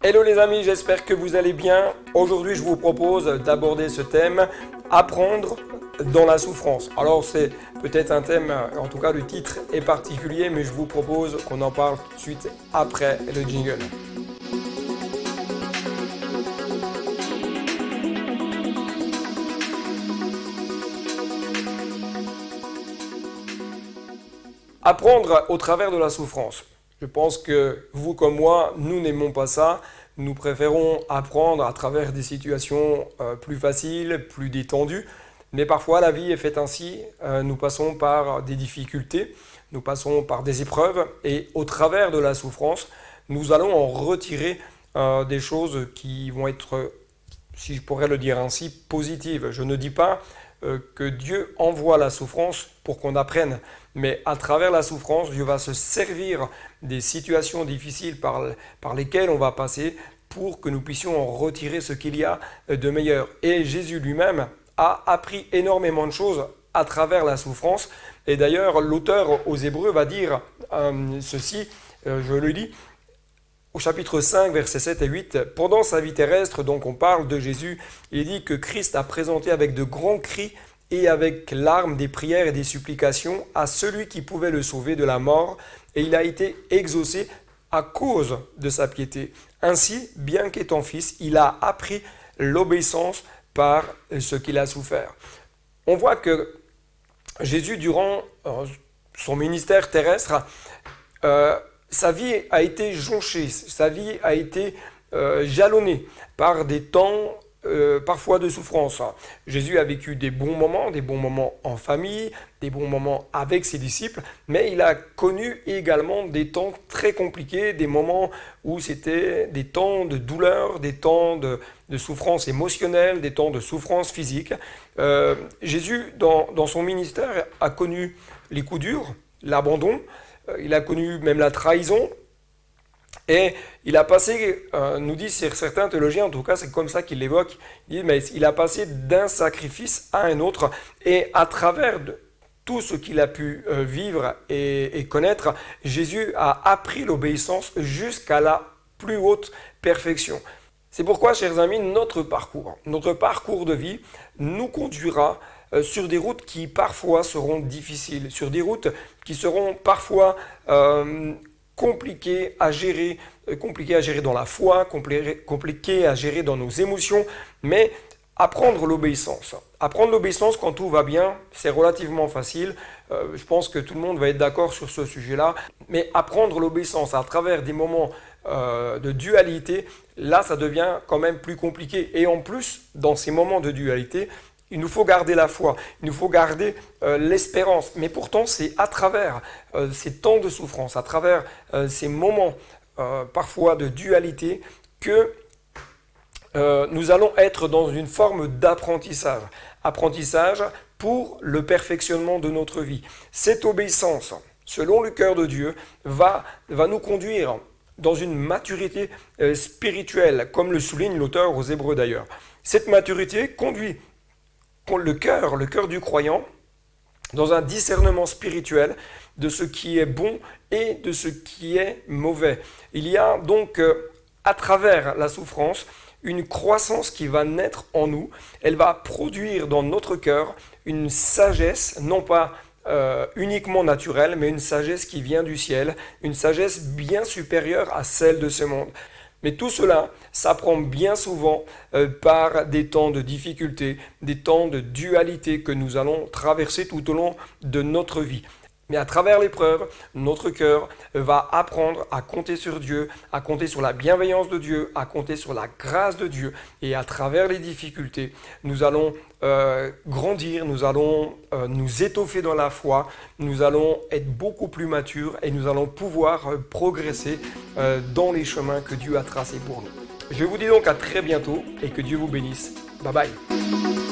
Hello les amis, j'espère que vous allez bien. Aujourd'hui, je vous propose d'aborder ce thème, apprendre dans la souffrance. Alors c'est peut-être un thème, en tout cas le titre est particulier, mais je vous propose qu'on en parle tout de suite après le jingle. Apprendre au travers de la souffrance. Je pense que vous comme moi, nous n'aimons pas ça. Nous préférons apprendre à travers des situations plus faciles, plus détendues. Mais parfois, la vie est faite ainsi. Nous passons par des difficultés, nous passons par des épreuves. Et au travers de la souffrance, nous allons en retirer des choses qui vont être, si je pourrais le dire ainsi, positives. Je ne dis pas que Dieu envoie la souffrance pour qu'on apprenne. Mais à travers la souffrance, Dieu va se servir des situations difficiles par lesquelles on va passer pour que nous puissions en retirer ce qu'il y a de meilleur. Et Jésus lui-même a appris énormément de choses à travers la souffrance. Et d'ailleurs, l'auteur aux Hébreux va dire ceci, je le lis, au chapitre 5, versets 7 et 8, « Pendant sa vie terrestre, donc on parle de Jésus, il dit que Christ a présenté avec de grands cris et avec larmes des prières et des supplications à celui qui pouvait le sauver de la mort, et il a été exaucé à cause de sa piété. Ainsi, bien qu'étant fils, il a appris l'obéissance par ce qu'il a souffert. » On voit que Jésus, durant son ministère terrestre, sa vie a été jonchée, sa vie a été jalonnée par des temps parfois de souffrance. Jésus a vécu des bons moments en famille, des bons moments avec ses disciples, mais il a connu également des temps très compliqués, des moments où c'était des temps de douleur, des temps de souffrance émotionnelle, des temps de souffrance physique. Jésus, dans son ministère, a connu les coups durs, l'abandon, il a connu même la trahison. Et il a passé, nous disent certains théologiens, en tout cas c'est comme ça qu'il l'évoque, il a passé d'un sacrifice à un autre, et à travers tout ce qu'il a pu vivre et connaître, Jésus a appris l'obéissance jusqu'à la plus haute perfection. C'est pourquoi, chers amis, notre parcours de vie nous conduira sur des routes qui parfois seront difficiles, sur des routes qui seront parfois compliqué à gérer dans la foi, compliqué à gérer dans nos émotions, mais apprendre l'obéissance. Apprendre l'obéissance quand tout va bien, c'est relativement facile. Je pense que tout le monde va être d'accord sur ce sujet-là. Mais apprendre l'obéissance à travers des moments de dualité, là, ça devient quand même plus compliqué. Et en plus, dans ces moments de dualité, il nous faut garder la foi, il nous faut garder l'espérance. Mais pourtant, c'est à travers ces temps de souffrance, à travers ces moments parfois de dualité que nous allons être dans une forme d'apprentissage. Apprentissage pour le perfectionnement de notre vie. Cette obéissance, selon le cœur de Dieu, va nous conduire dans une maturité spirituelle, comme le souligne l'auteur aux Hébreux d'ailleurs. Cette maturité conduit le cœur du croyant dans un discernement spirituel de ce qui est bon et de ce qui est mauvais. Il y a donc à travers la souffrance une croissance qui va naître en nous. Elle va produire dans notre cœur une sagesse, non pas uniquement naturelle, mais une sagesse qui vient du ciel, une sagesse bien supérieure à celle de ce monde. Mais tout cela s'apprend bien souvent par des temps de difficulté, des temps de dualité que nous allons traverser tout au long de notre vie. Mais à travers l'épreuve, notre cœur va apprendre à compter sur Dieu, à compter sur la bienveillance de Dieu, à compter sur la grâce de Dieu. Et à travers les difficultés, nous allons grandir, nous allons nous étoffer dans la foi, nous allons être beaucoup plus matures et nous allons pouvoir progresser dans les chemins que Dieu a tracés pour nous. Je vous dis donc à très bientôt et que Dieu vous bénisse. Bye bye.